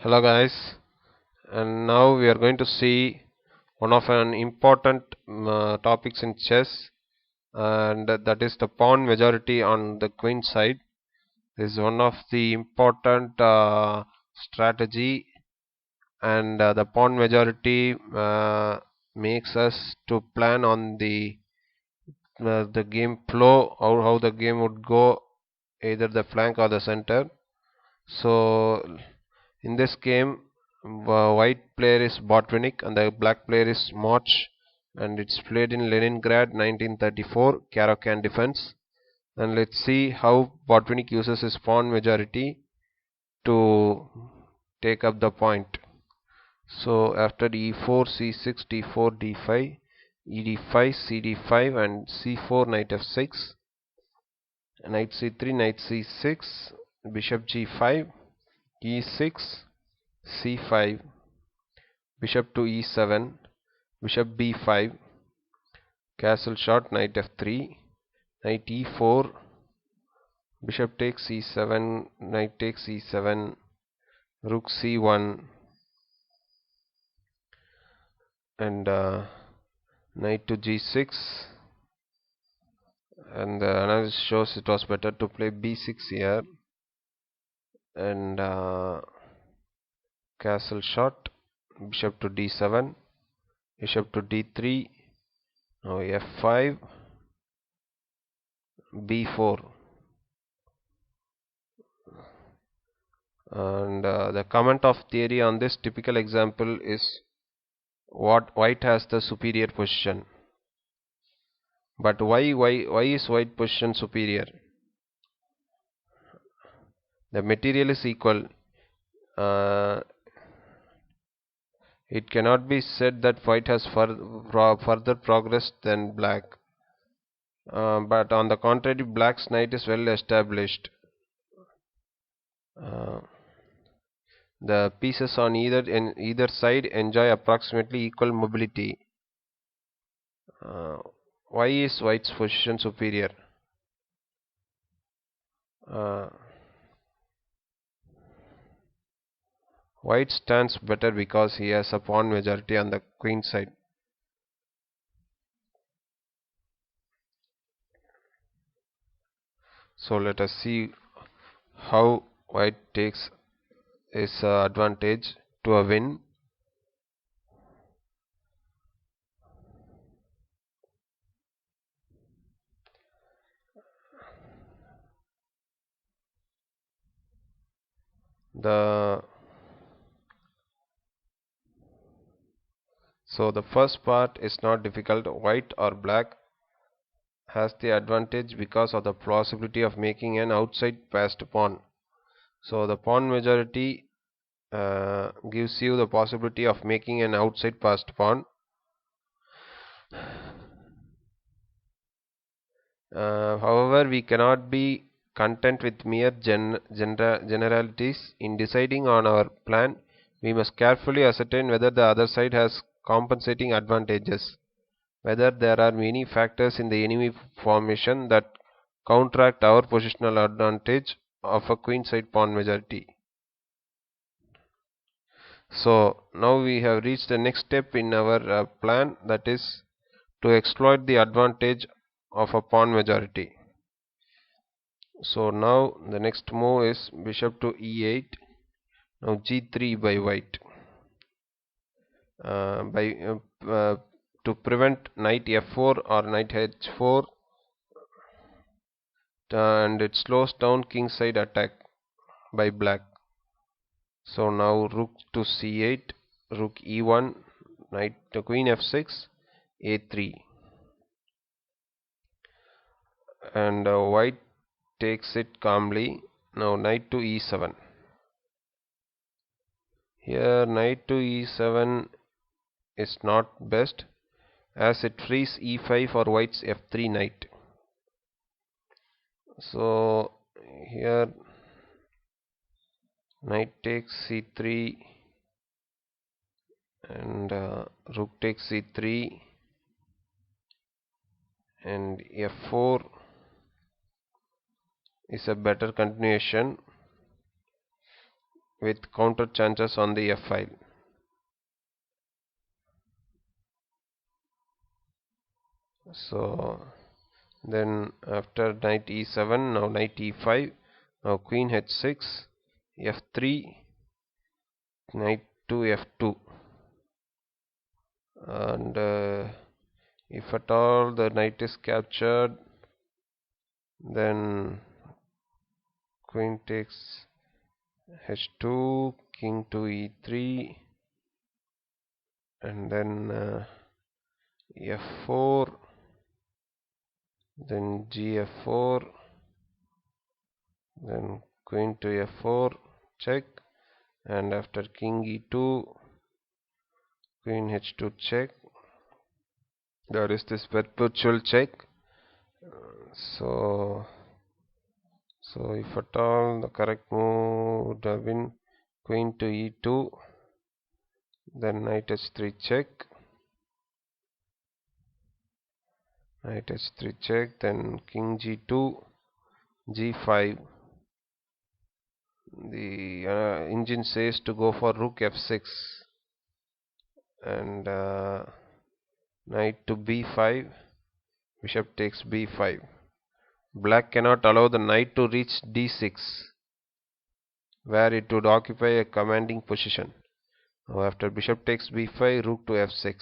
Hello guys, and now we are going to see one of an important topics in chess, and that is the pawn majority on the queen side. This is one of the important strategy, and the pawn majority makes us to plan on the game flow, or how the game would go, either the flank or the center. So in this game, white player is Botvinnik and the black player is March, and it's played in Leningrad 1934 Karakan defense. And let's see how Botvinnik uses his pawn majority to take up the point. So after e4, c6, d4, d5, ed5, cd5, and c4, knight f6, knight c3, knight c6, bishop g5, e6, c5, bishop to e7, bishop b5, castle shot, knight f3, knight e4, bishop takes e7, knight takes e7, rook c1, and knight to g6, and the analysis shows it was better to play b6 here, and castle shot, bishop to d7, bishop to d3, now f5, b4, and the comment of theory on this typical example is what white has the superior position. But why is white position superior? The material is equal. uh, it cannot be said that white has further progressed than black, but on the contrary, black's knight is well established. uh, the pieces on either side enjoy approximately equal mobility. uh, why is white's position superior? uh, White stands better because he has a pawn majority on the queen side. So let us see how white takes his advantage to a win. The the first part is not difficult. White or black has the advantage because of the possibility of making an outside passed pawn. So the pawn majority gives you the possibility of making an outside passed pawn. However, we cannot be content with mere generalities. In deciding on our plan, we must carefully ascertain whether the other side has compensating advantages, whether there are many factors in the enemy formation that counteract our positional advantage of a queenside pawn majority. So now we have reached the next step in our plan, that is to exploit the advantage of a pawn majority. So now the next move is bishop to e8. Now g3 by white. By to prevent knight f4 or knight h4, and it slows down kingside attack by black. So now rook to c8, rook e1, knight to queen f6, a3, and white takes it calmly. Now knight to e7. Here knight to e7 is not best, as it frees e5 for white's f3 knight. So here knight takes c3, and rook takes c3, and f4 is a better continuation. with counter chances on the F file. So then after knight e7, now knight e5, now queen h6, f3, knight to f2, and if at all the knight is captured, then queen takes h2, king to e3, and then f4, then gf4, then queen to f4, check, and after king e2, queen h2 check. There is this perpetual check. So if at all the correct move would have been queen to e2, then knight h3 check, knight h3 check, then king g2, g5. The engine says to go for rook f6, and knight to b5, bishop takes b5. Black cannot allow the knight to reach d6, where it would occupy a commanding position. Now after bishop takes b5, rook to f6.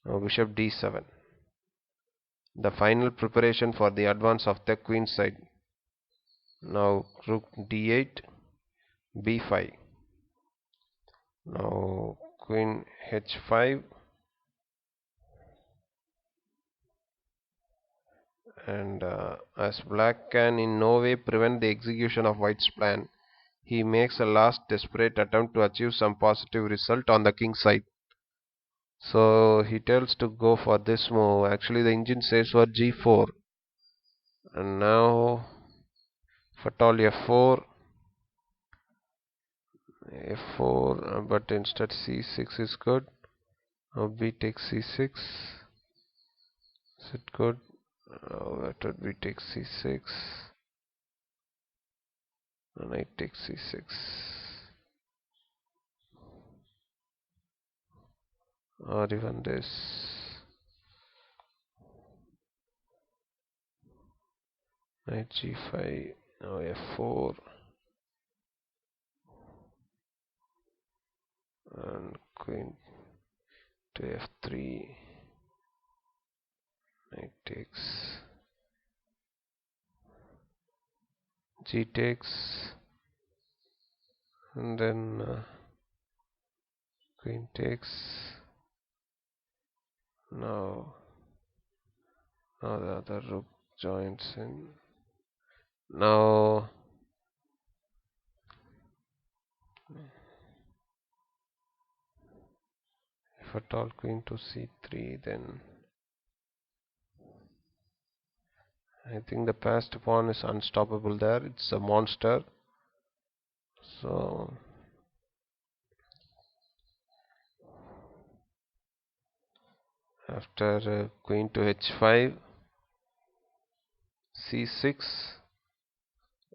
Now bishop d7. The final preparation for the advance of the Queenside. Now rook d8, b5. Now queen h5, and as black can in no way prevent the execution of white's plan, he makes a last desperate attempt to achieve some positive result on the king side. So he tells to go for this move. Actually the engine says for g4, and now if at all f4, but instead c6 is good. Now b takes c6. Is it good? Now after b takes c6, knight takes c6, or even this. Knight g5, now f4, and queen to f3, knight takes, g takes, and then queen takes. Now the other rook joins in. Now if at all queen to c3, then I think the passed pawn is unstoppable there. It's a monster. So after queen to h5, c6,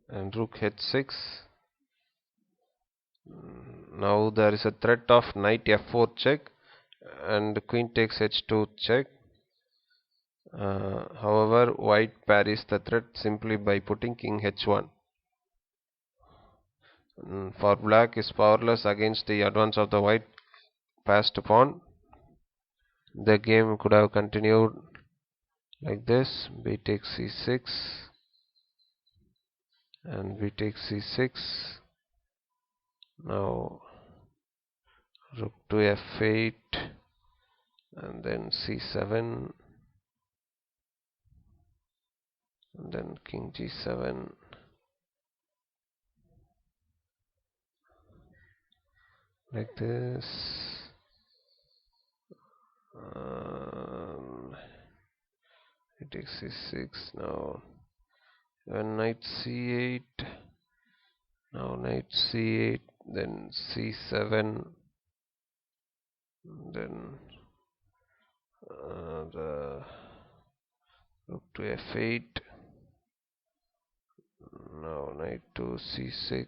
and rook h6. Now there is a threat of knight f4 check, and queen takes h2 check. However, white parries the threat simply by putting king h1. For black is powerless against the advance of the white passed pawn. The game could have continued like this: b takes c6, and b takes c6. Now rook to f8, and then c7, and then king g7, like this. It takes c6. Now when knight c8, now knight c8, then c7, then the rook to f8, Now knight to c6.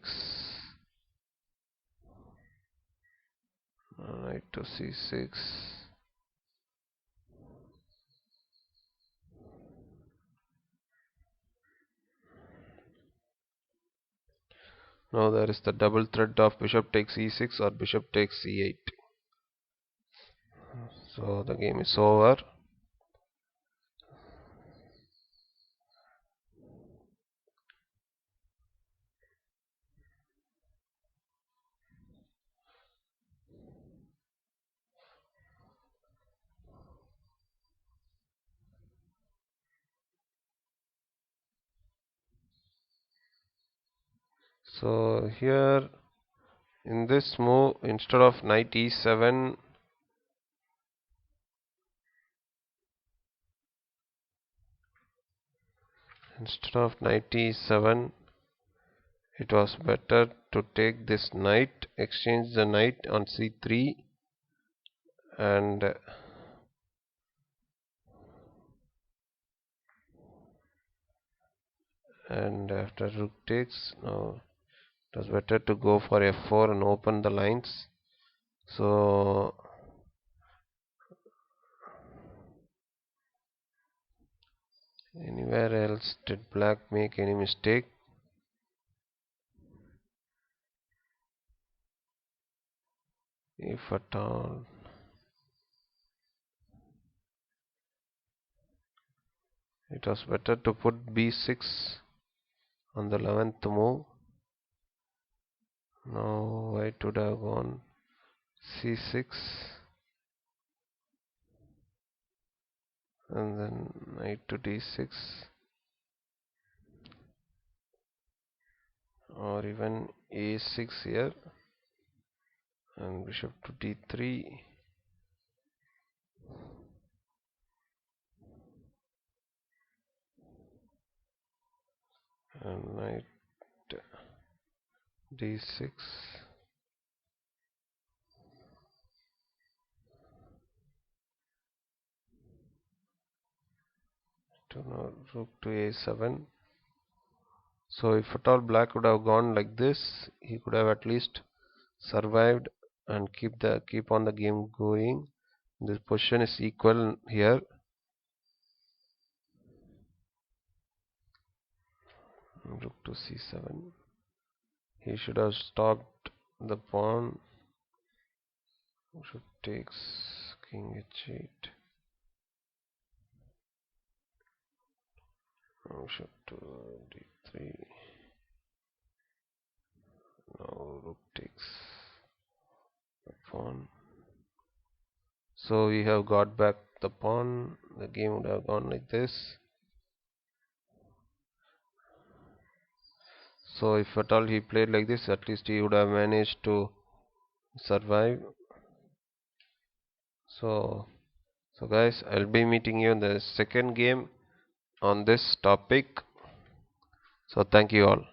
Knight to c6. Now there is the double threat of bishop takes e6 or bishop takes e8. So the game is over. So here in this move, instead of knight e7, it was better to take this knight, exchange the knight on c3, and after rook takes, now it was better to go for f4 and open the lines. So anywhere else did black make any mistake? If at all. It was better to put b6 on the 11th move. Now white would have gone c6 and then knight to d6, or even a6 here, and bishop to d3, and knight d6, to now rook to a7. So if at all black would have gone like this, he could have at least survived and keep on the game going. This position is equal here. Rook to c7. He should have stopped the pawn. Rook takes king h8. Bishop to d3. Now rook takes the pawn. So we have got back the pawn. The game would have gone like this. So if at all he played like this, at least he would have managed to survive. So guys, I'll be meeting you in the second game on this topic. So thank you all.